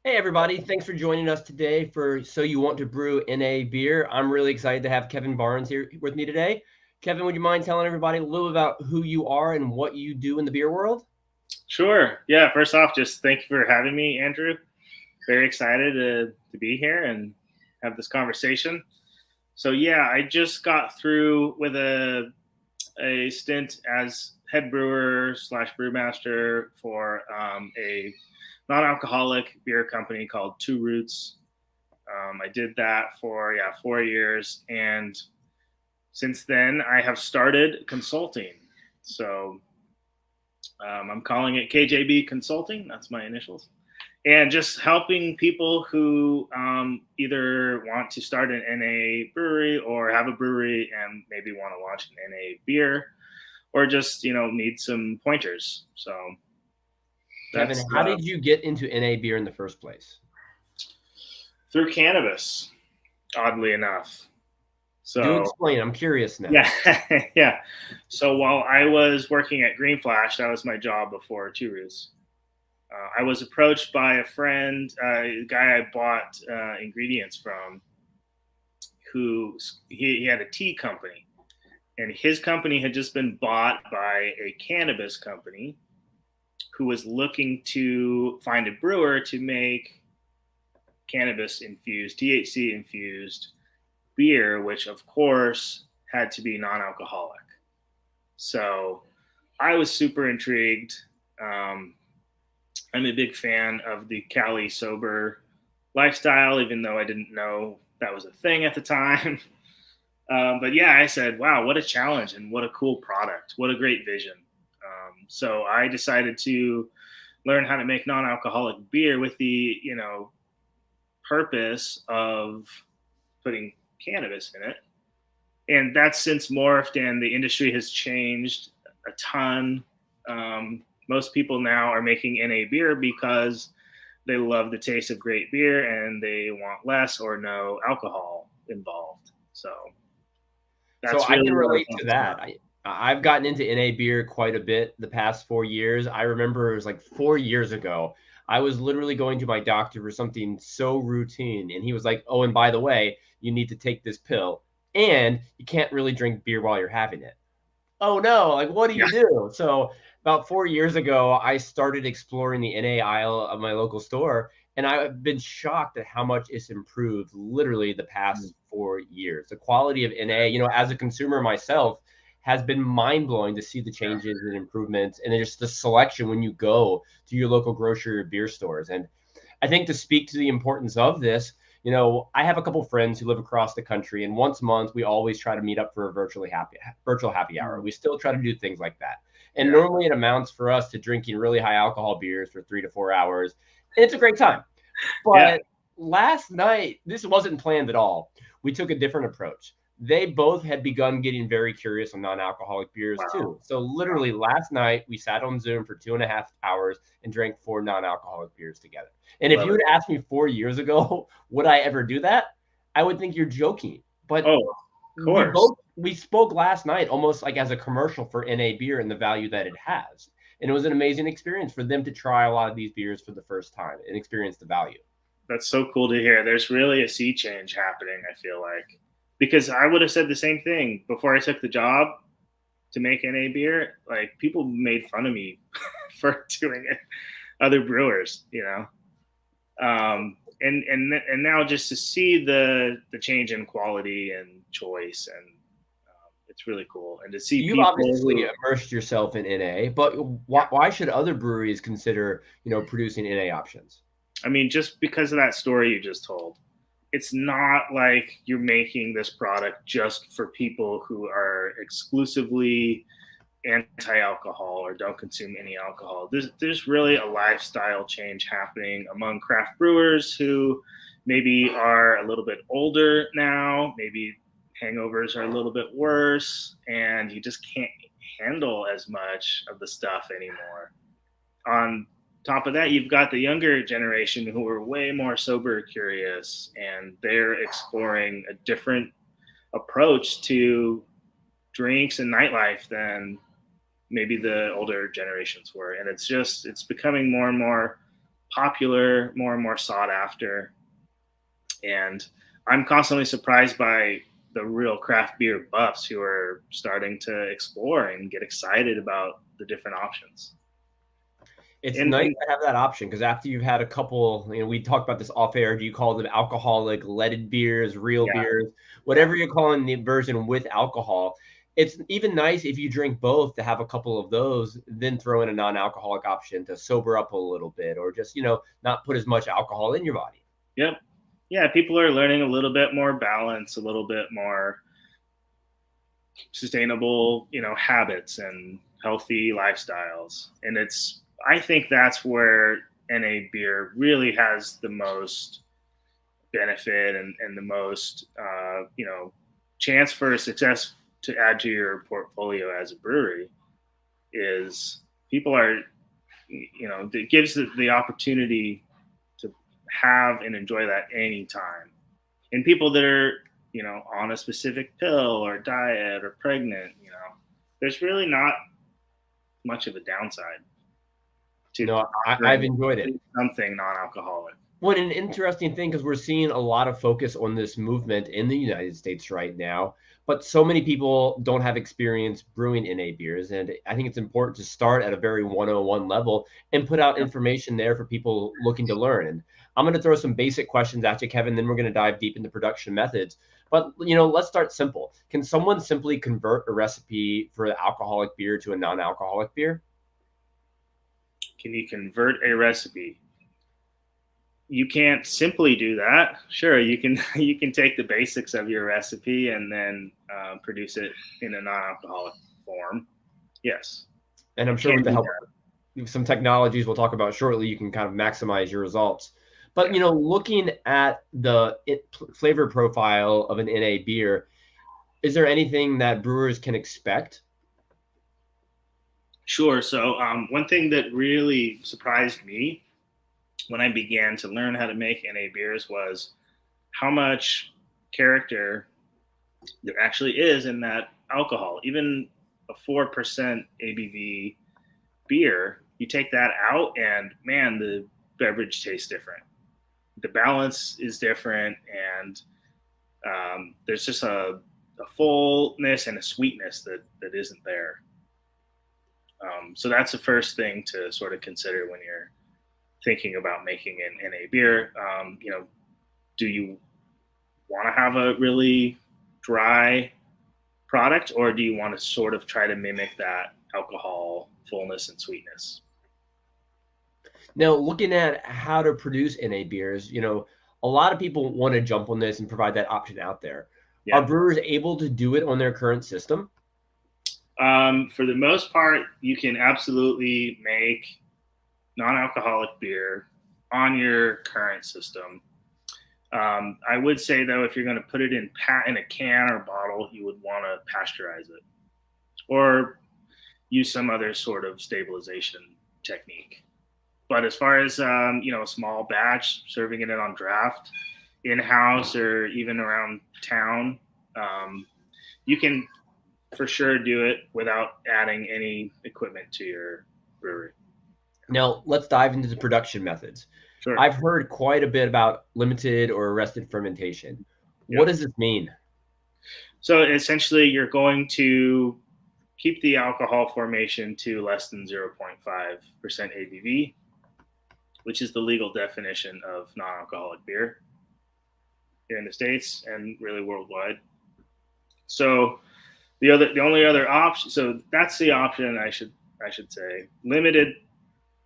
Hey everybody, thanks for joining us today for So You Want to Brew in a Beer. I'm really excited to have Kevin Barnes here with me today. Kevin, would you mind telling everybody a little about who you are and what you do in the beer world? Sure. Yeah. First off, just thank you for having me, Andrew. Very excited to be here and have this conversation. So yeah, I just got through with a stint as head brewer slash brewmaster for a non-alcoholic beer company called Two Roots. I did that for 4 years, and since then I have started consulting. So I'm calling it KJB Consulting. That's my initials. And just helping people who either want to start an NA brewery or have a brewery and maybe want to launch an NA beer or just, need some pointers. So Kevin, that's how did you get into NA beer in the first place? through cannabis, oddly enough. Do So, explain. I'm curious now. yeah, yeah. So while I was working at Green Flash, that was my job before Two Roots. I was approached by a friend, a guy I bought ingredients from, who he had a tea company, and his company had just been bought by a cannabis company who was looking to find a brewer to make cannabis infused, THC infused beer, which of course had to be non-alcoholic. So I was super intrigued. Um, I'm a big fan of the Cali sober lifestyle, even though I didn't know that was a thing at the time. But yeah, I said, wow, what a challenge and what a cool product. What a great vision. So I decided to learn how to make non-alcoholic beer with the, purpose of putting cannabis in it. And that's since morphed and the industry has changed a ton. Most people now are making NA beer because they love the taste of great beer and they want less or no alcohol involved. So So that's I really can what I relate to focus on. that. I've gotten into NA beer quite a bit the past 4 years. I remember it was like 4 years ago. I was literally going to my doctor for something so routine, and he was like, "Oh, and by the way, you need to take this pill, and you can't really drink beer while you're having it." Oh no, like what do Yeah, you do? So about 4 years ago, I started exploring the NA aisle of my local store, and I've been shocked at how much it's improved literally the past 4 years. The quality of NA, as a consumer myself, has been mind blowing to see the changes and improvements, and then just the selection when you go to your local grocery or beer stores. And I think to speak to the importance of this, I have a couple friends who live across the country, and once a month we always try to meet up for a virtual happy hour. We still try to do things like that, and yeah, normally it amounts for us to drinking really high alcohol beers for 3 to 4 hours, and it's a great time. yeah. But last night, this wasn't planned at all. We took a different approach. They both had begun getting very curious on non-alcoholic beers Wow, too. So literally last night we sat on Zoom for 2.5 hours and drank four non-alcoholic beers together. And if love you it. had asked me 4 years ago, would I ever do that? I would think you're joking. But Oh, of we course. both we spoke last night almost like as a commercial for NA beer and the value that it has. And it was an amazing experience for them to try a lot of these beers for the first time and experience the value. That's so cool to hear. There's really a sea change happening, I feel like. Because I would have said the same thing before I took the job to make NA beer. Like, people made fun of me for doing it, other brewers. And now just to see the change in quality and choice, and it's really cool. And to see You've people obviously who, immersed yourself in NA, but yeah, why should other breweries consider, producing NA options? I mean, just because of that story you just told, it's not like you're making this product just for people who are exclusively anti-alcohol or don't consume any alcohol. There's really a lifestyle change happening among craft brewers who maybe are a little bit older now, maybe hangovers are a little bit worse, and you just can't handle as much of the stuff anymore. On top of that, you've got the younger generation who are way more sober curious, and they're exploring a different approach to drinks and nightlife than maybe the older generations were. And it's becoming more and more popular, more and more sought after. And I'm constantly surprised by the real craft beer buffs who are starting to explore and get excited about the different options. It's nice And to have that option because after you've had a couple, we talked about this off air. Do you call them alcoholic, leaded beers, real yeah, beers, yeah, whatever you're calling the version with alcohol? It's even nice if you drink both to have a couple of those, then throw in a non-alcoholic option to sober up a little bit, or just not put as much alcohol in your body. yep, yeah. People are learning a little bit more balance, a little bit more sustainable, habits and healthy lifestyles. And I think that's where NA beer really has the most benefit and the most, chance for success to add to your portfolio as a brewery is people are, it gives the opportunity to have and enjoy that anytime. And people that are, on a specific pill or diet or pregnant, there's really not much of a downside to No, I've offering enjoyed it. something non-alcoholic. Well, an interesting thing because we're seeing a lot of focus on this movement in the United States right now, but so many people don't have experience brewing NA beers. And I think it's important to start at a very 101 level and put out information there for people looking to learn. And I'm going to throw some basic questions at you, Kevin, then we're going to dive deep into production methods. But, let's start simple. Can someone simply convert a recipe for the alcoholic beer to a non-alcoholic beer? Can you convert a recipe? You can't simply do that. Sure, you can you can take the basics of your recipe and then produce it in a non-alcoholic form. Yes, And I'm you sure can with the do help that. of some technologies we'll talk about shortly, you can kind of maximize your results. But Yeah. looking at the flavor profile of an NA beer, is there anything that brewers can expect? Sure. So one thing that really surprised me when I began to learn how to make NA beers was how much character there actually is in that alcohol. Even a 4% ABV beer, you take that out, and man, the beverage tastes different. The balance is different, and there's just a fullness and a sweetness that isn't there. So that's the first thing to sort of consider when you're thinking about making an NA beer. Do you want to have a really dry product, or do you want to sort of try to mimic that alcohol fullness and sweetness? Now, looking at how to produce NA beers, a lot of people want to jump on this and provide that option out there. Are Yeah. brewers able to do it on their current system? For the most part, you can absolutely make non-alcoholic beer on your current system. I would say though, if you're going to put it in a can or bottle, you would want to pasteurize it or use some other sort of stabilization technique. But as far as a small batch, serving it on draft, in house or even around town, you can for sure do it without adding any equipment to your brewery. Now, let's dive into the production methods. Sure. I've heard quite a bit about limited or arrested fermentation. Yeah. What does this mean? So essentially, you're going to keep the alcohol formation to less than 0.5% ABV, which is the legal definition of non-alcoholic beer here in the States and really worldwide. So the only other option, so that's the option I should say. Limited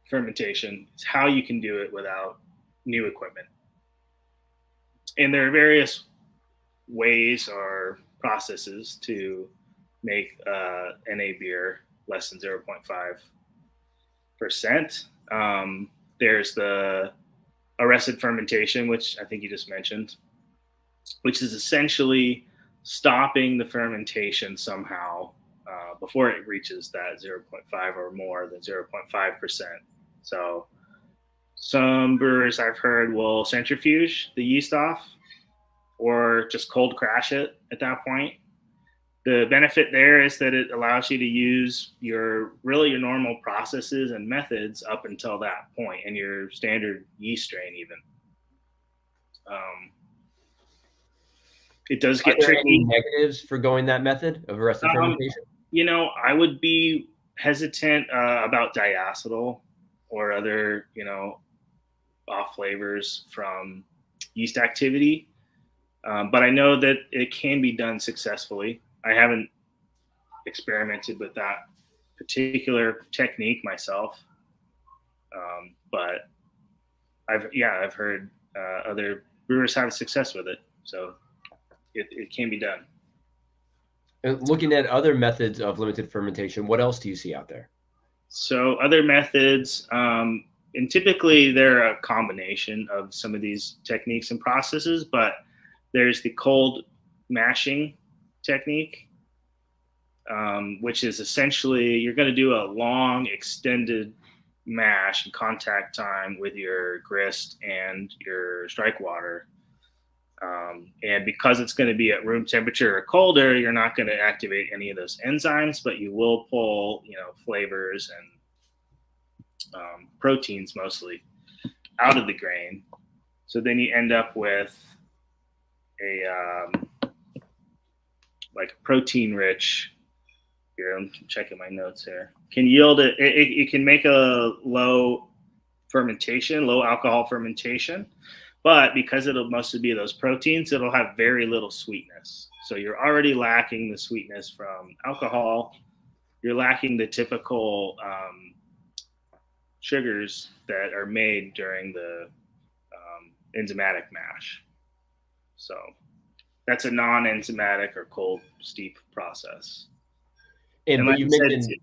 fermentation is how you can do it without new equipment. And there are various ways or processes to make NA beer less than 0.5%. There's the arrested fermentation, which I think you just mentioned, which is essentially stopping the fermentation somehow before it reaches that 0.5 or more than 0.5%. So some brewers I've heard will centrifuge the yeast off or just cold crash it at that point. The benefit there is that it allows you to use your normal processes and methods up until that point, and your standard yeast strain even. It does Are get there any tricky. negatives for going that method of arrested Um, fermentation? I would be hesitant about diacetyl or other, off flavors from yeast activity. But I know that it can be done successfully. I haven't experimented with that particular technique myself, but I've heard other brewers have success with it, so it can be done. And looking at other methods of limited fermentation, what else do you see out there? So other methods, and typically they're a combination of some of these techniques and processes, but there's the cold mashing technique, which is essentially you're going to do a long extended mash and contact time with your grist and your strike water. And because it's going to be at room temperature or colder, you're not going to activate any of those enzymes, but you will pull, flavors and proteins mostly out of the grain. So then you end up with a like protein rich. Here, I'm checking my notes here. Can yield it can make a low alcohol fermentation, but because it'll mostly be those proteins, it'll have very little sweetness. So you're already lacking the sweetness from alcohol. You're lacking the typical sugars that are made during the enzymatic mash. So that's a non-enzymatic or cold steep process. And like but you mentioned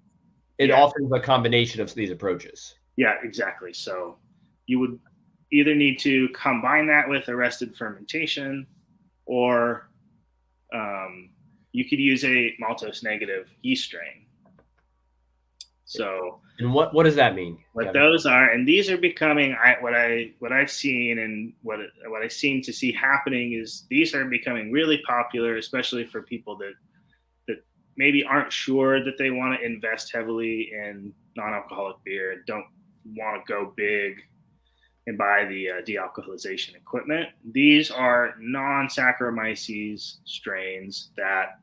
it offers a combination of these approaches. Yeah, exactly. So you would either need to combine that with arrested fermentation, or you could use a maltose negative yeast strain. So, and what does that mean? What Kevin? those are, and these are becoming what I've seen, and what I seem to see happening is these are becoming really popular, especially for people that maybe aren't sure that they want to invest heavily in non-alcoholic beer, don't want to go big and buy the dealcoholization equipment. These are non-Saccharomyces strains that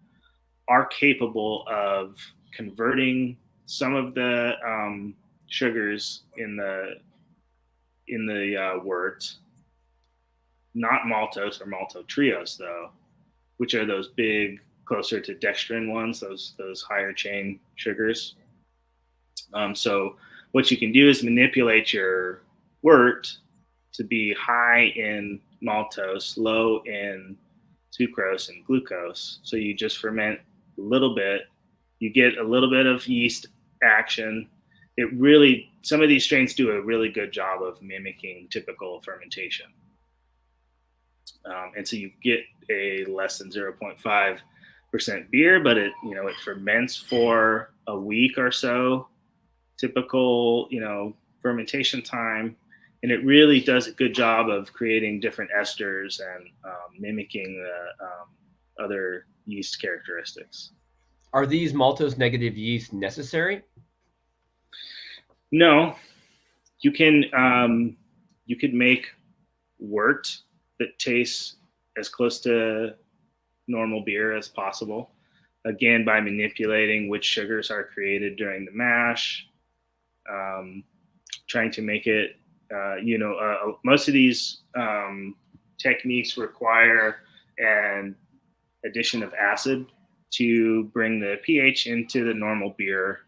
are capable of converting some of the sugars in the wort, not maltose or maltotriose though, which are those big, closer to dextrin ones, those higher chain sugars. So what you can do is manipulate your wort to be high in maltose, low in sucrose and glucose. So you just ferment a little bit, you get a little bit of yeast action. Some of these strains do a really good job of mimicking typical fermentation. And so you get a less than 0.5% beer, but it ferments for a week or so, typical, fermentation time. And it really does a good job of creating different esters and mimicking the other yeast characteristics. Are these maltose negative yeast necessary? No, you could make wort that tastes as close to normal beer as possible. Again, by manipulating which sugars are created during the mash, trying to make it, most of these techniques require an addition of acid to bring the pH into the normal beer,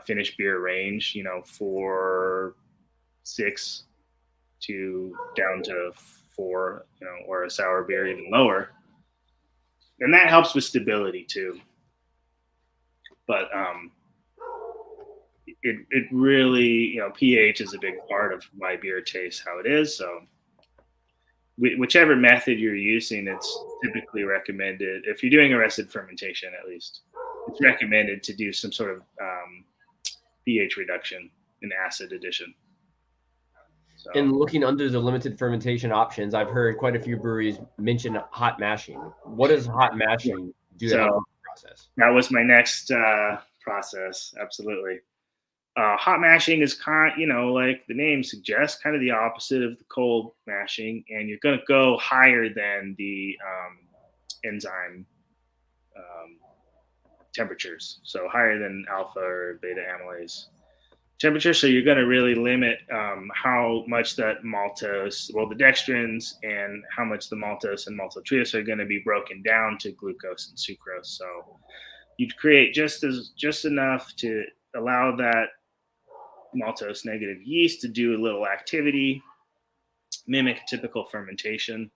finished beer range, for 6 to down to 4, or a sour beer even lower. And that helps with stability too. But it really, pH is a big part of why beer tastes how it is. So whichever method you're using, it's typically recommended, if you're doing arrested fermentation at least, it's recommended to do some sort of pH reduction and acid addition. So, in looking under the limited fermentation options, I've heard quite a few breweries mention hot mashing. What does hot mashing do? So process. That was my next process. Absolutely. Hot mashing is like the name suggests, kind of the opposite of the cold mashing, and you're going to go higher than the enzyme temperatures, so higher than alpha or beta amylase temperature. So you're going to really limit how much that maltose, the dextrins, and how much the maltose and maltodextrin are going to be broken down to glucose and sucrose. So you'd create just enough to allow that maltose negative yeast to do a little activity, mimic typical fermentation,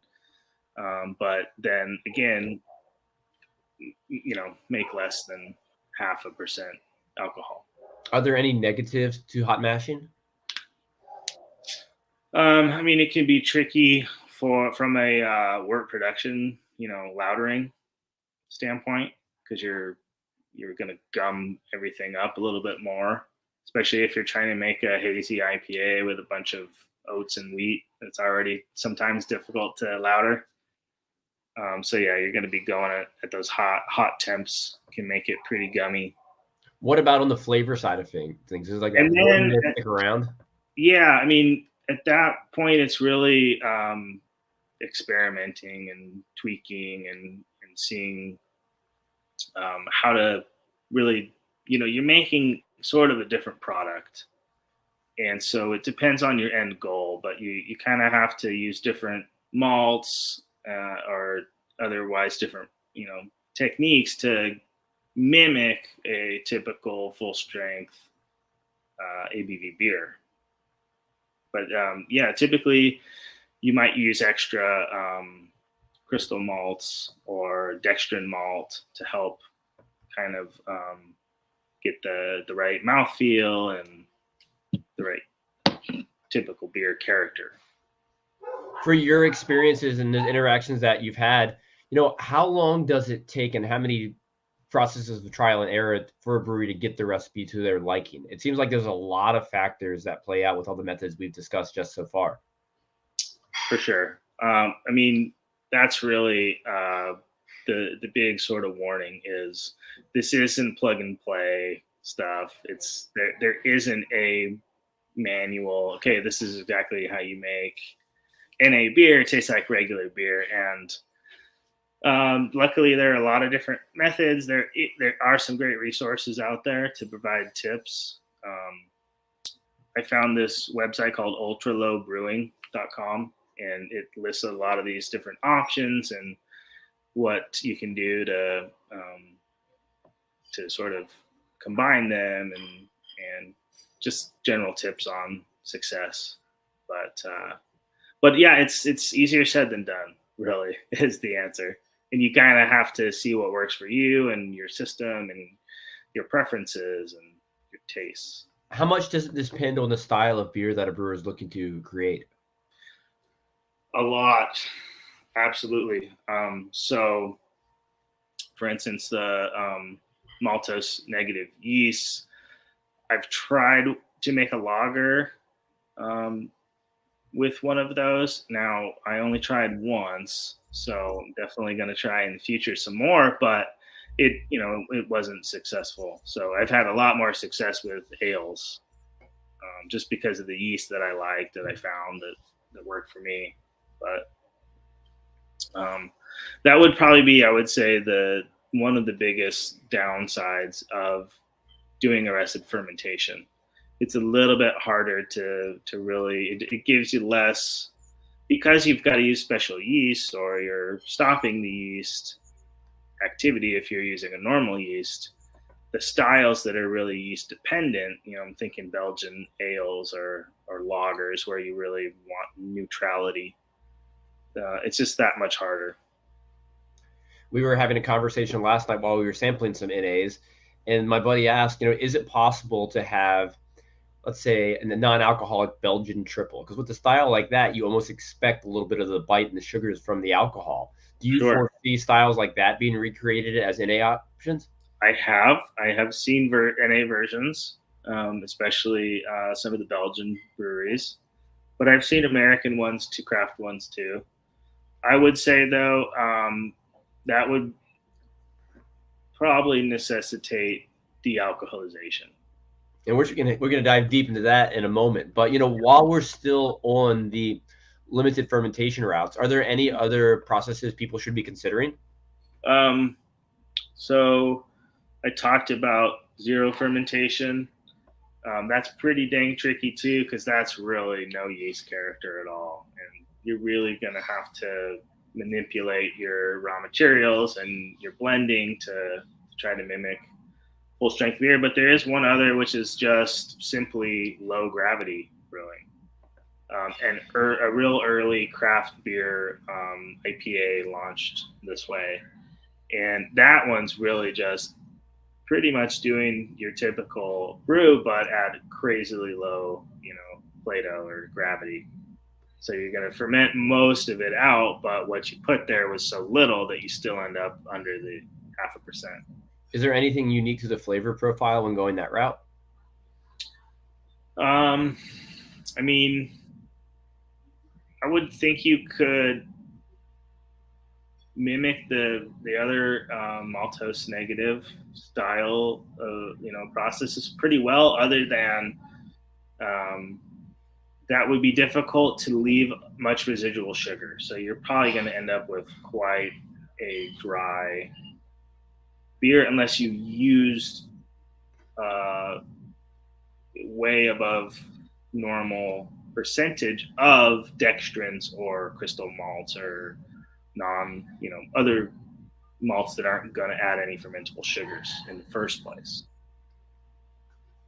but then again, make less than 0.5% alcohol. Are there any negatives to hot mashing? I mean, it can be tricky from a wort production, lautering standpoint, because you're going to gum everything up a little bit more, especially if you're trying to make a hazy IPA with a bunch of oats and wheat. It's already sometimes difficult to lauter. So yeah, you're going to be going at those hot temps can make it pretty gummy. What about on the flavor side of things? Is it like that then stick around? Yeah, I mean, at that point, it's really experimenting and tweaking and seeing how to really, you're making sort of a different product. And so it depends on your end goal, but you kind of have to use different malts or otherwise different, techniques to mimic a typical full strength ABV beer. But yeah, typically you might use extra crystal malts or dextrin malt to help kind of get the right mouthfeel and the right typical beer character. For your experiences and the interactions that you've had, how long does it take and how many processes of trial and error for a brewery to get the recipe to their liking? It seems like there's a lot of factors that play out with all the methods we've discussed just so far. For sure. I mean, that's really the big sort of warning is this isn't plug and play stuff. It's there isn't a manual. Okay, this is exactly how you make NA beer. It tastes like regular beer, and luckily there are a lot of different methods. There are some great resources out there to provide tips. I found this website called ultralowbrewing.com, and it lists a lot of these different options and what you can do to sort of combine them and just general tips on success. But yeah, it's easier said than done, really, is the answer. And you kind of have to see what works for you and your system and your preferences and your tastes. How much does it depend on the style of beer that a brewer is looking to create? A lot, absolutely. So, for instance, the maltose negative yeast, I've tried to make a lager with one of those. Now, I only tried once, so I'm definitely going to try in the future some more, but it wasn't successful. So I've had a lot more success with ales, just because of the yeast that I liked, that I found that worked for me. But that would probably be, I would say, one of the biggest downsides of doing arrested fermentation. It's a little bit harder to really, it gives you less, because you've got to use special yeast, or you're stopping the yeast activity if you're using a normal yeast. The styles that are really yeast dependent, I'm thinking Belgian ales or lagers, where you really want neutrality. It's just that much harder. We were having a conversation last night while we were sampling some NAs, and my buddy asked, is it possible to have, let's say, a non-alcoholic Belgian triple? Because with a style like that, you almost expect a little bit of the bite and the sugars from the alcohol. Do you foresee styles like that being recreated as NA options? I have seen NA versions, especially some of the Belgian breweries, but I've seen American ones, to craft ones too. I would say though, that would probably necessitate dealcoholization. And we're gonna dive deep into that in a moment. But while we're still on the limited fermentation routes, are there any other processes people should be considering? So I talked about zero fermentation. That's pretty dang tricky too, because that's really no yeast character at all, and you're really going to have to manipulate your raw materials and your blending to try to mimic full strength beer. But there is one other, which is just simply low gravity brewing. And a real early craft beer IPA launched this way, and that one's really just pretty much doing your typical brew, but at crazily low, Plato or gravity. So you're going to ferment most of it out, but what you put there was so little that you still end up under the 0.5%. Is there anything unique to the flavor profile when going that route? I mean, I would think you could mimic the other maltose negative style of processes pretty well, other than that would be difficult to leave much residual sugar. So you're probably going to end up with quite a dry beer unless you used way above normal percentage of dextrins or crystal malts or other malts that aren't going to add any fermentable sugars in the first place.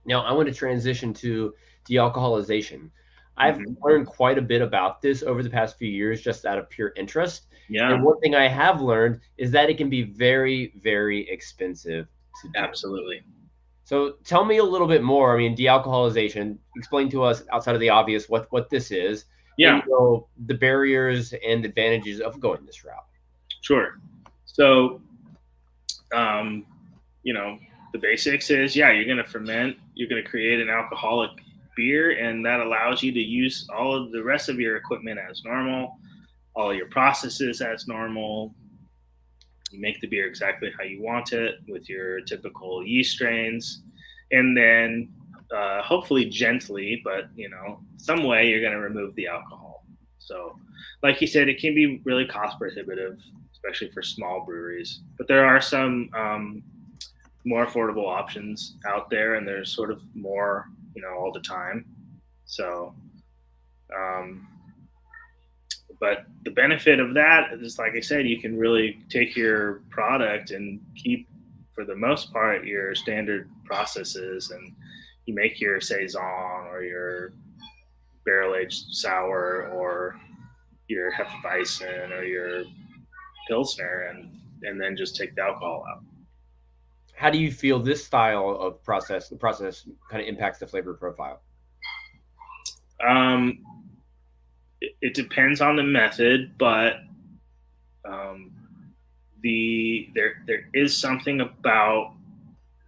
Now, I want to transition to dealcoholization. I've learned quite a bit about this over the past few years, just out of pure interest. Yeah. And one thing I have learned is that it can be very, very expensive to do. Absolutely. So tell me a little bit more. I mean, dealcoholization, explain to us outside of the obvious what this is. Yeah. And, the barriers and advantages of going this route. Sure. So, the basics is, you're going to ferment, you're going to create an alcoholic beer, and that allows you to use all of the rest of your equipment as normal, all of your processes as normal. You make the beer exactly how you want it with your typical yeast strains, and then hopefully gently, but some way you're going to remove the alcohol. So, like you said, it can be really cost prohibitive, especially for small breweries. But there are some more affordable options out there, and there's sort of more, all the time. So, but the benefit of that is, like I said, you can really take your product and keep, for the most part, your standard processes, and you make your saison or your barrel-aged sour or your Hefeweizen or your Pilsner, and then just take the alcohol out. How do you feel this style of the process kind of impacts the flavor profile? It depends on the method, but there is something about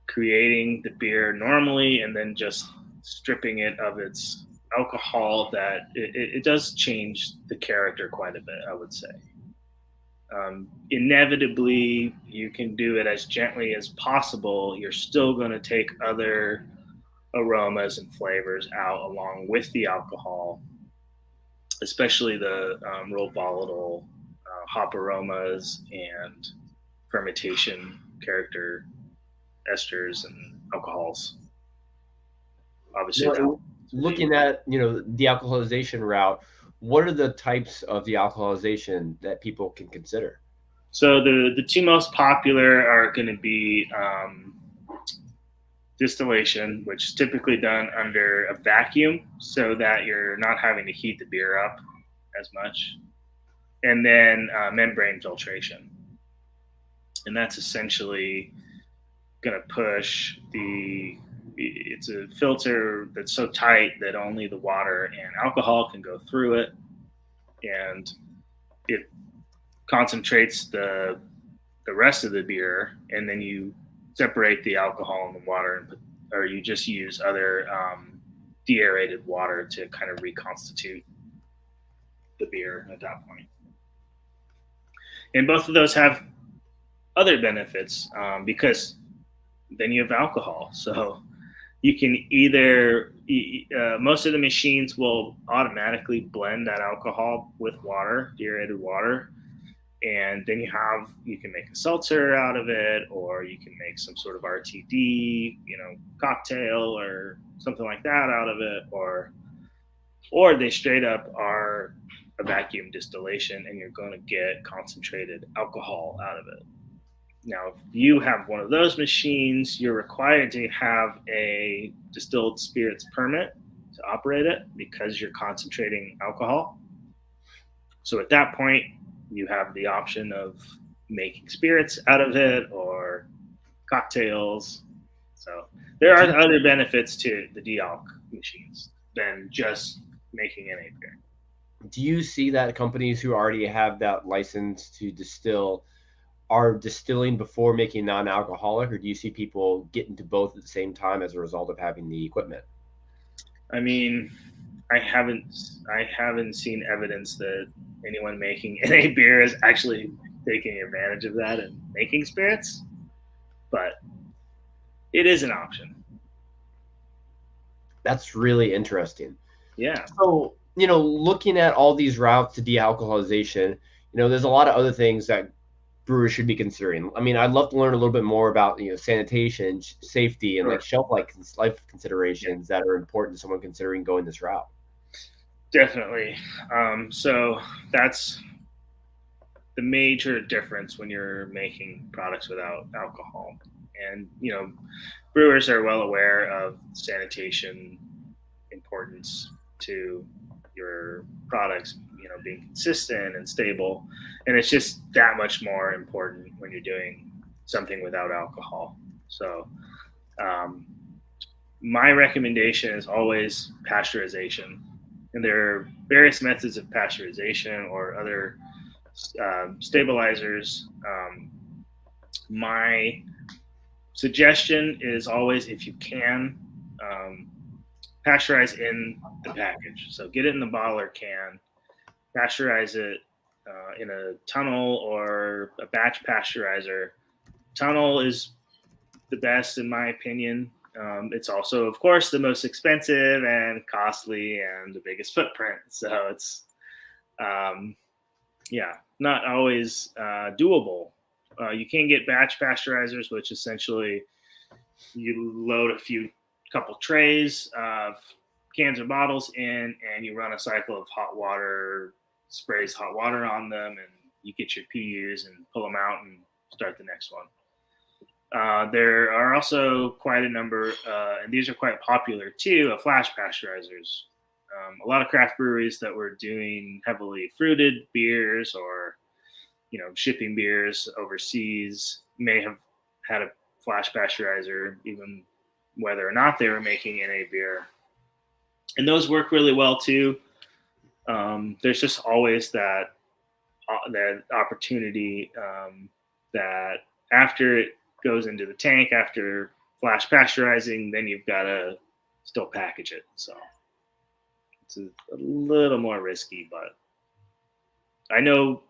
creating the beer normally and then just stripping it of its alcohol that it does change the character quite a bit, I would say. Inevitably, you can do it as gently as possible. You're still going to take other aromas and flavors out along with the alcohol, especially the real volatile hop aromas and fermentation character esters and alcohols. Obviously, looking at the alcoholization route, what are the types of dealcoholization that people can consider? So the two most popular are going to be distillation, which is typically done under a vacuum so that you're not having to heat the beer up as much, and then membrane filtration. And that's essentially going to push it's a filter that's so tight that only the water and alcohol can go through it, and it concentrates the rest of the beer, and then you separate the alcohol and the water, or you just use other deaerated water to kind of reconstitute the beer at that point. And both of those have other benefits because then you have alcohol. So you can either most of the machines will automatically blend that alcohol with water, deaerated water, and then you can make a seltzer out of it, or you can make some sort of RTD, cocktail or something like that out of it, or they straight up are a vacuum distillation, and you're going to get concentrated alcohol out of it. Now, if you have one of those machines, you're required to have a distilled spirits permit to operate it because you're concentrating alcohol. So at that point, you have the option of making spirits out of it or cocktails. So there are other benefits to the dealc machines than just making NA beer. Do you see that companies who already have that license to distill are distilling before making non-alcoholic, or do you see people get into both at the same time as a result of having the equipment? I mean, I haven't seen evidence that anyone making NA beer is actually taking advantage of that and making spirits, but it is an option. That's really interesting. Yeah. So, looking at all these routes to dealcoholization, there's a lot of other things that brewers should be considering. I mean, I'd love to learn a little bit more about, sanitation, safety, and Sure. like shelf life considerations that are important to someone considering going this route. Definitely. So that's the major difference when you're making products without alcohol. And, brewers are well aware of sanitation importance to your products, being consistent and stable. And it's just that much more important when you're doing something without alcohol. So, my recommendation is always pasteurization. And there are various methods of pasteurization or other stabilizers. My suggestion is always, if you can, pasteurize in the package. So get it in the bottle or can, pasteurize it in a tunnel or a batch pasteurizer. Tunnel is the best, in my opinion. It's also, of course, the most expensive and costly and the biggest footprint. So it's, not always doable. You can get batch pasteurizers, which essentially you load couple trays of cans or bottles in, and you run a cycle of hot water, sprays hot water on them, and you get your PUs and pull them out and start the next one. There are also quite a number, and these are quite popular too, of flash pasteurizers. A lot of craft breweries that were doing heavily fruited beers or, shipping beers overseas may have had a flash pasteurizer, even whether or not they were making NA beer. And those work really well too. There's just always that opportunity that after it goes into the tank, after flash pasteurizing, then you've got to still package it. So it's a little more risky, but I know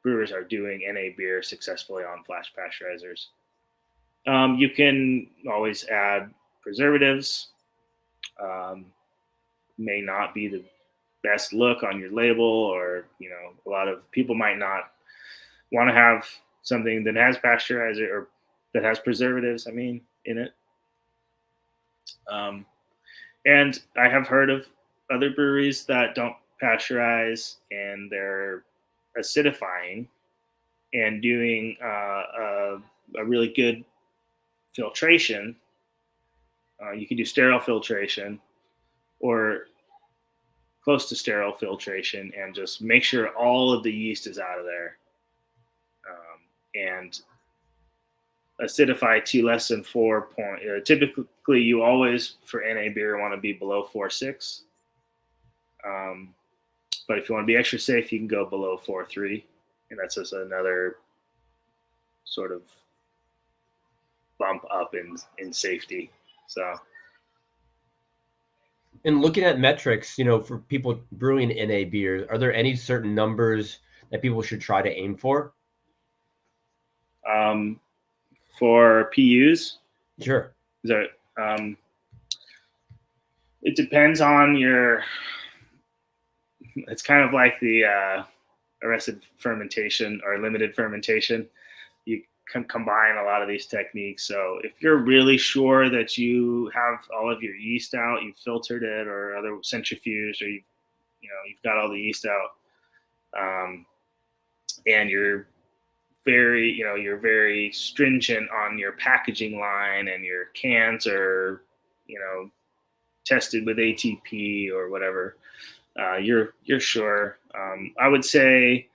brewers are doing NA beer successfully on flash pasteurizers. You can always add preservatives. May not be the best look on your label, or a lot of people might not want to have something that has pasteurizer or that has preservatives, in it. And I have heard of other breweries that don't pasteurize and they're acidifying and doing a really good filtration. You can do sterile filtration or close to sterile filtration and just make sure all of the yeast is out of there, and acidify to less than 4 point. Typically, you always for NA beer want to be below 4.6. But if you want to be extra safe, you can go below 4.3, and that's just another sort of bump up in safety. So. And looking at metrics, for people brewing NA beer, are there any certain numbers that people should try to aim for? For PUs, Sure. it depends on your. It's kind of like the arrested fermentation or limited fermentation. You can combine a lot of these techniques. So if you're really sure that you have all of your yeast out, you've filtered it or other centrifuged, or you've got all the yeast out, and you're very stringent on your packaging line, and your cans are tested with ATP or whatever. You're sure. I would say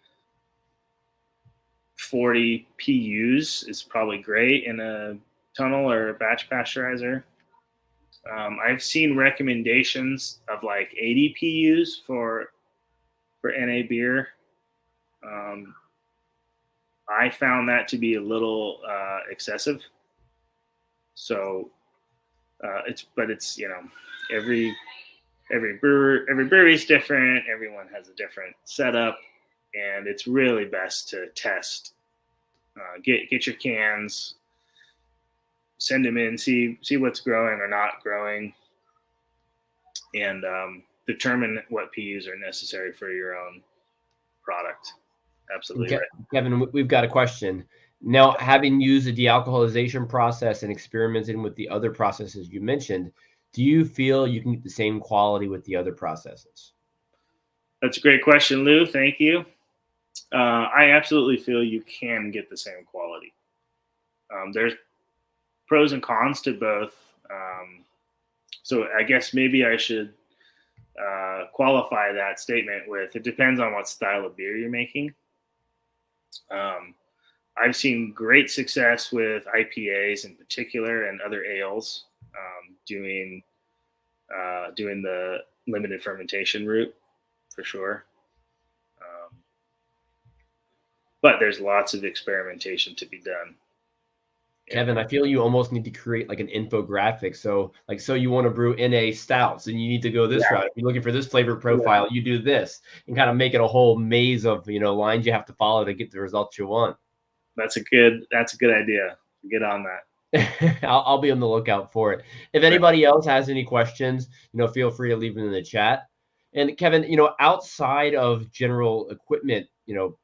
40 PUs is probably great in a tunnel or a batch pasteurizer. I've seen recommendations of like 80 PUs for NA beer. I found that to be a little excessive. So it's every brewery is different. Everyone has a different setup, and it's really best to test. Get your cans, send them in, see what's growing or not growing, and determine what PUs are necessary for your own product. Absolutely right. Kevin, we've got a question. Now, having used the dealcoholization process and experimenting with the other processes you mentioned, do you feel you can get the same quality with the other processes? That's a great question, Lou. Thank you. I absolutely feel you can get the same quality. There's pros and cons to both. So I guess maybe I should qualify that statement with, it depends on what style of beer you're making. I've seen great success with IPAs in particular and other ales doing the limited fermentation route for sure. But there's lots of experimentation to be done. Kevin, I feel you almost need to create like an infographic. So you want to brew NA stouts, and you need to go this route. If you're looking for this flavor profile, you do this, and kind of make it a whole maze of lines you have to follow to get the results you want. That's a good idea. Get on that. I'll be on the lookout for it. If anybody else has any questions, feel free to leave them in the chat. And Kevin, outside of general equipment,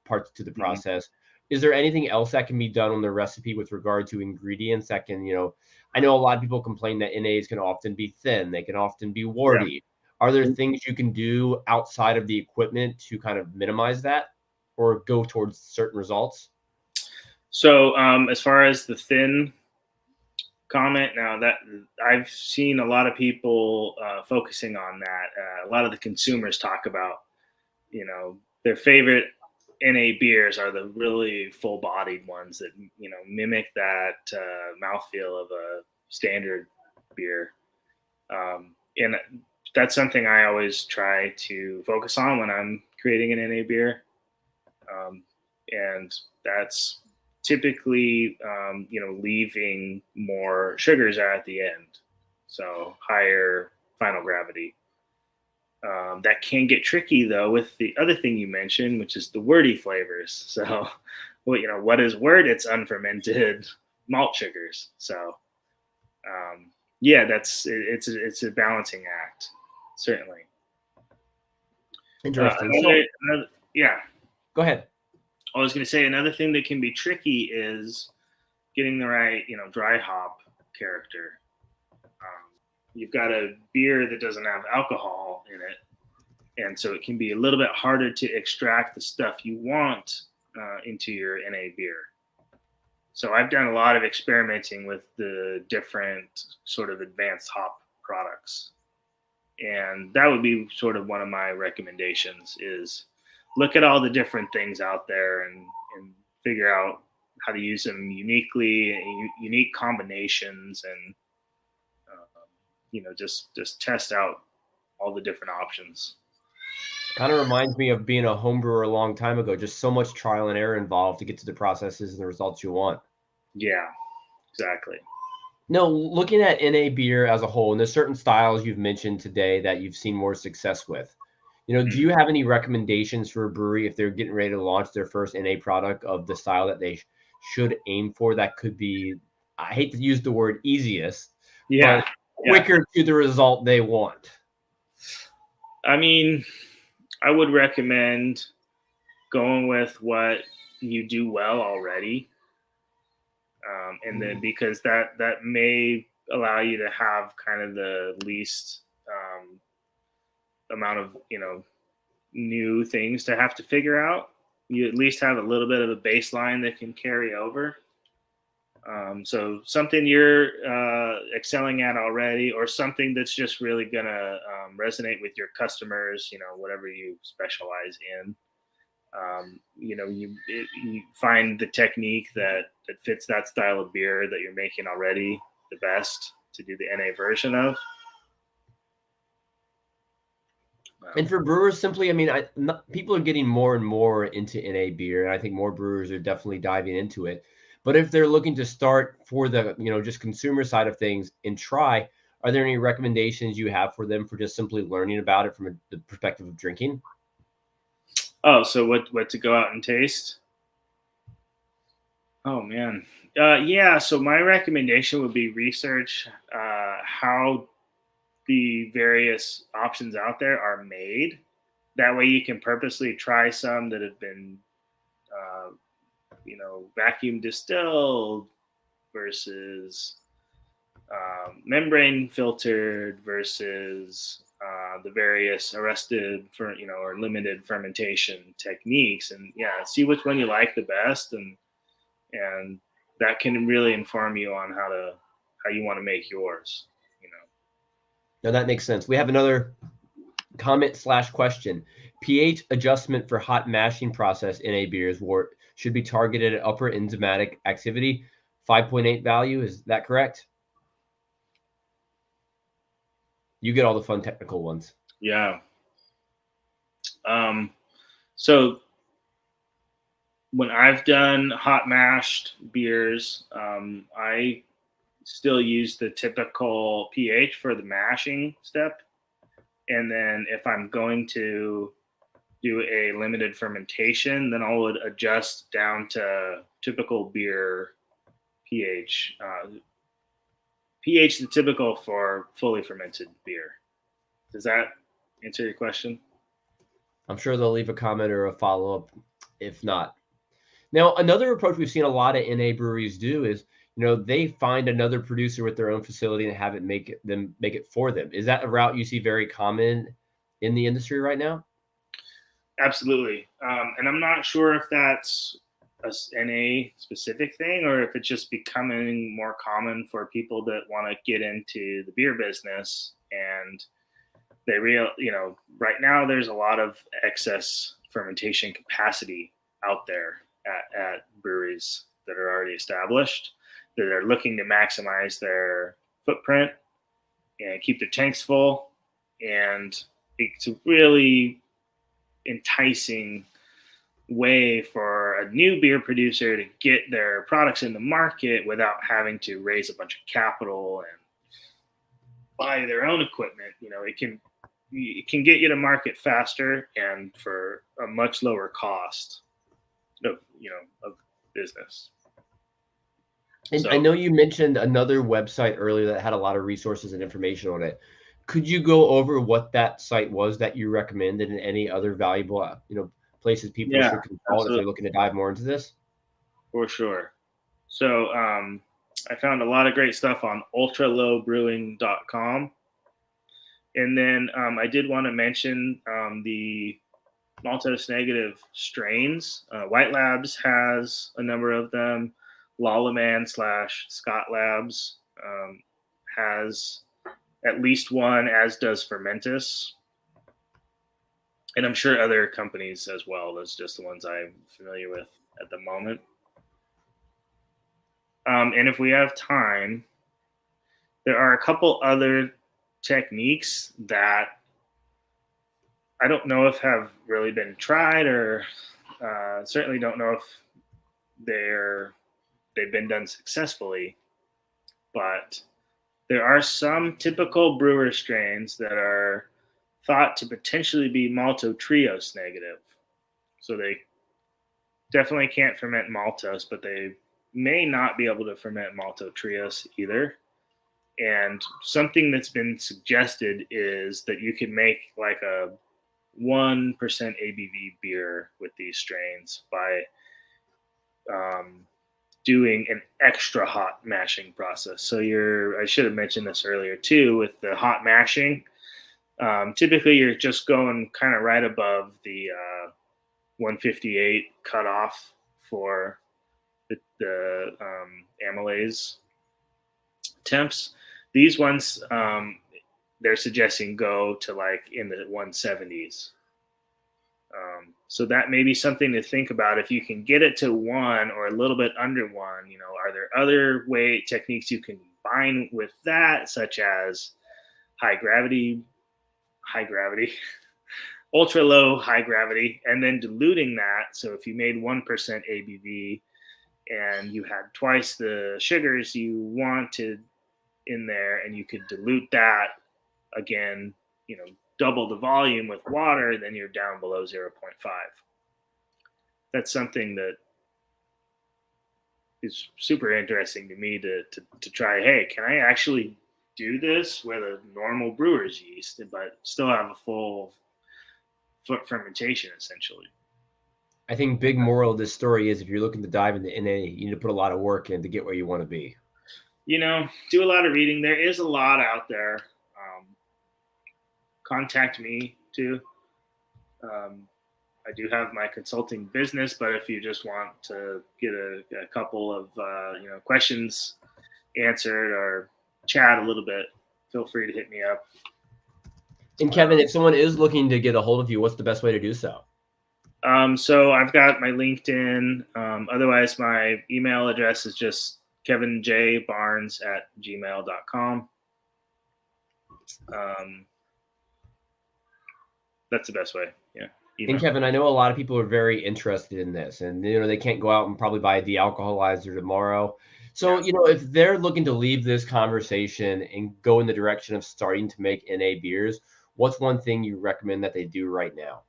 parts to the process, is there anything else that can be done on the recipe with regard to ingredients that can, I know a lot of people complain that NAs can often be thin. They can often be warty. Yeah. Are there things you can do outside of the equipment to kind of minimize that or go towards certain results? So as far as the thin comment, now that I've seen a lot of people focusing on that. A lot of the consumers talk about, their favorite NA beers are the really full-bodied ones that mimic that mouthfeel of a standard beer, and that's something I always try to focus on when I'm creating an NA beer, and that's typically leaving more sugars at the end, so higher final gravity. That can get tricky though with the other thing you mentioned, which is the wordy flavors. So, what is wort? It's unfermented malt sugars. So, it's a balancing act, certainly. Interesting. Go ahead. I was going to say another thing that can be tricky is getting the right, dry hop character. You've got a beer that doesn't have alcohol in it, and so it can be a little bit harder to extract the stuff you want into your NA beer. So I've done a lot of experimenting with the different sort of advanced hop products, and that would be sort of one of my recommendations is look at all the different things out there and figure out how to use them uniquely, unique combinations, and just test out all the different options. Kind of reminds me of being a home brewer a long time ago. Just so much trial and error involved to get to the processes and the results you want. Yeah, exactly. No, looking at NA beer as a whole, and there's certain styles you've mentioned today that you've seen more success with. Do you have any recommendations for a brewery if they're getting ready to launch their first NA product of the style that they should aim for that could be, I hate to use the word easiest, Yeah. but quicker to the result they want? I mean, I would recommend going with what you do well already. And then because that may allow you to have kind of the least amount of new things to have to figure out. You at least have a little bit of a baseline that can carry over. So something you're excelling at already, or something that's just really gonna resonate with your customers. Whatever you specialize in. You find the technique that fits that style of beer that you're making already the best to do the NA version of. And for brewers, simply, I mean, people are getting more and more into NA beer, and I think more brewers are definitely diving into it. But if they're looking to start for the, just consumer side of things and try, are there any recommendations you have for them for just simply learning about it from the perspective of drinking? Oh, so what to go out and taste? Oh man, yeah. So my recommendation would be research how the various options out there are made. That way, you can purposely try some that have been, vacuum distilled versus membrane filtered versus the various arrested or limited fermentation techniques, and see which one you like the best, and that can really inform you on how you want to make yours. No, that makes sense. We have another comment/question. pH adjustment for hot mashing process NA beers should be targeted at upper enzymatic activity, 5.8 value. Is that correct? You get all the fun technical ones. Yeah. So when I've done hot mashed beers, I still use the typical pH for the mashing step. And then if I'm going to do a limited fermentation, then I would adjust down to typical beer pH. pH is typical for fully fermented beer. Does that answer your question? I'm sure they'll leave a comment or a follow-up if not. Now, another approach we've seen a lot of NA breweries do is, they find another producer with their own facility and have it make it for them. Is that a route you see very common in the industry right now? Absolutely. And I'm not sure if that's a NA specific thing or if it's just becoming more common for people that want to get into the beer business. And they right now there's a lot of excess fermentation capacity out there at breweries that are already established, that are looking to maximize their footprint and keep their tanks full. And it's a really enticing way for a new beer producer to get their products in the market without having to raise a bunch of capital and buy their own equipment. It can get you to market faster and for a much lower cost of business. And I know you mentioned another website earlier that had a lot of resources and information on it. Could you go over what that site was that you recommended and any other valuable, places people should consult if they're looking to dive more into this? For sure. So I found a lot of great stuff on ultralowbrewing.com. And then I did want to mention the maltose negative strains. White Labs has a number of them. Lalaman/Scott Labs has at least one, as does Fermentus. And I'm sure other companies as well. Those are just the ones I'm familiar with at the moment. And if we have time, there are a couple other techniques that I don't know if have really been tried, or certainly don't know if they've been done successfully. But there are some typical brewer strains that are thought to potentially be maltotriose negative. So they definitely can't ferment maltose, but they may not be able to ferment maltose either. And something that's been suggested is that you can make like a 1% ABV beer with these strains by doing an extra hot mashing process. So I should have mentioned this earlier too, with the hot mashing. Typically, you're just going kind of right above the 158 cutoff for the amylase temps. These ones, they're suggesting go to like in the 170s. So that may be something to think about. If you can get it to 1 or a little bit under 1, are there other techniques you can combine with that, such as high gravity, ultra low, high gravity, and then diluting that. So if you made 1% ABV and you had twice the sugars you wanted in there, and you could dilute that again, double the volume with water, then you're down below 0.5. That's something that is super interesting to me to try. Hey, can I actually do this with a normal brewer's yeast, but still have a full fermentation, essentially? I think big moral of this story is if you're looking to dive into NA, you need to put a lot of work in to get where you want to be. Do a lot of reading. There is a lot out there. Contact me too. I do have my consulting business, but if you just want to get a couple of questions answered or chat a little bit, feel free to hit me up. And Kevin, if someone is looking to get a hold of you, what's the best way to do so? So I've got my LinkedIn. Otherwise, my email address is just kevinjbarnes@gmail.com. That's the best way. Yeah. Email. And Kevin, I know a lot of people are very interested in this, and they can't go out and probably buy a dealcoholizer tomorrow. So, if they're looking to leave this conversation and go in the direction of starting to make NA beers, what's one thing you recommend that they do right now?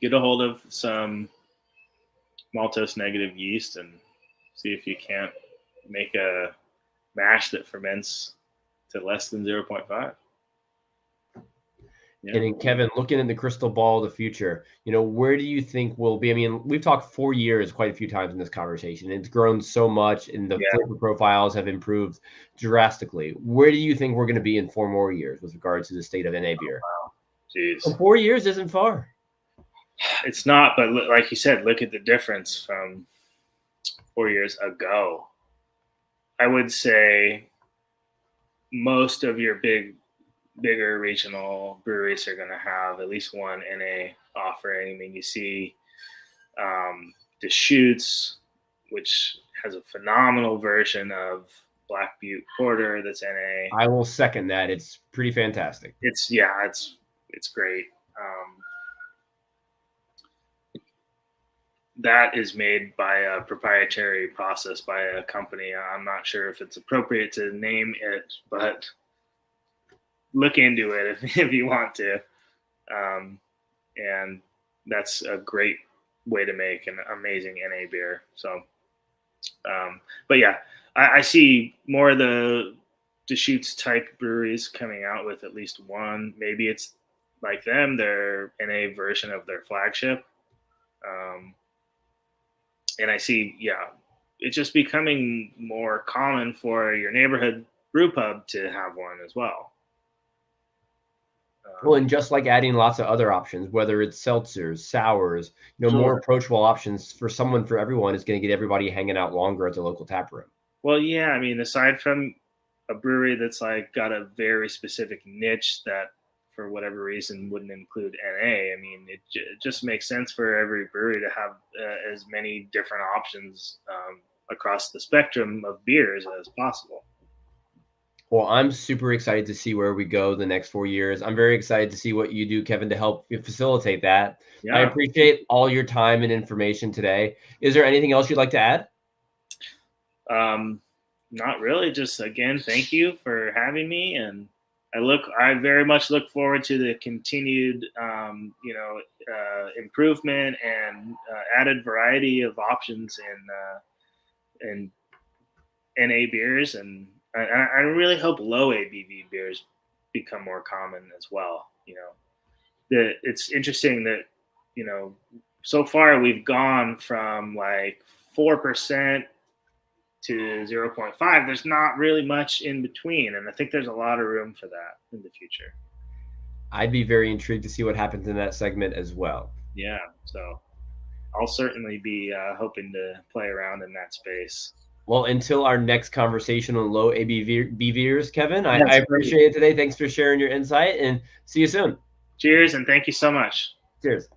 Get a hold of some maltose negative yeast and see if you can't make a mash that ferments to less than 0.5. Yeah. And then Kevin, looking in the crystal ball of the future, where do you think we'll be? I mean, we've talked 4 years quite a few times in this conversation. It's grown so much, and the flavor profiles have improved drastically. Where do you think we're going to be in 4 more years with regards to the state of NA beer? Oh, wow. Jeez. And 4 years isn't far. It's not, but like you said, look at the difference from 4 years ago. I would say most of your bigger regional breweries are going to have at least one NA offering. I mean, you see Deschutes, which has a phenomenal version of Black Butte Porter that's NA. I will second that. It's pretty fantastic. It's great. That is made by a proprietary process by a company. I'm not sure if it's appropriate to name it, but look into it if you want to. And that's a great way to make an amazing NA beer. So, but yeah, I see more of the Deschutes type breweries coming out with at least one. Maybe it's like them, their NA version of their flagship. And I see, it's just becoming more common for your neighborhood brew pub to have one as well. Well, and just like adding lots of other options, whether it's seltzers, sours, more approachable options for everyone is going to get everybody hanging out longer at the local tap room. Well, yeah, I mean, aside from a brewery that's like got a very specific niche that for whatever reason wouldn't include NA, I mean, it just makes sense for every brewery to have as many different options across the spectrum of beers as possible. Well, I'm super excited to see where we go the next 4 years. I'm very excited to see what you do, Kevin, to help facilitate that. Yeah. I appreciate all your time and information today. Is there anything else you'd like to add? Not really. Just, again, thank you for having me. And I very much look forward to the continued, improvement and added variety of options in NA beers, and I really hope low ABV beers become more common as well. It's interesting that so far we've gone from like 4% to 0.5. There's not really much in between, and I think there's a lot of room for that in the future. I'd be very intrigued to see what happens in that segment as well. Yeah, so I'll certainly be hoping to play around in that space. Well, until our next conversation on low ABV beers, Kevin, I Yes, appreciate it today. Thanks for sharing your insight, and see you soon. cheers, and thank you so much. Cheers.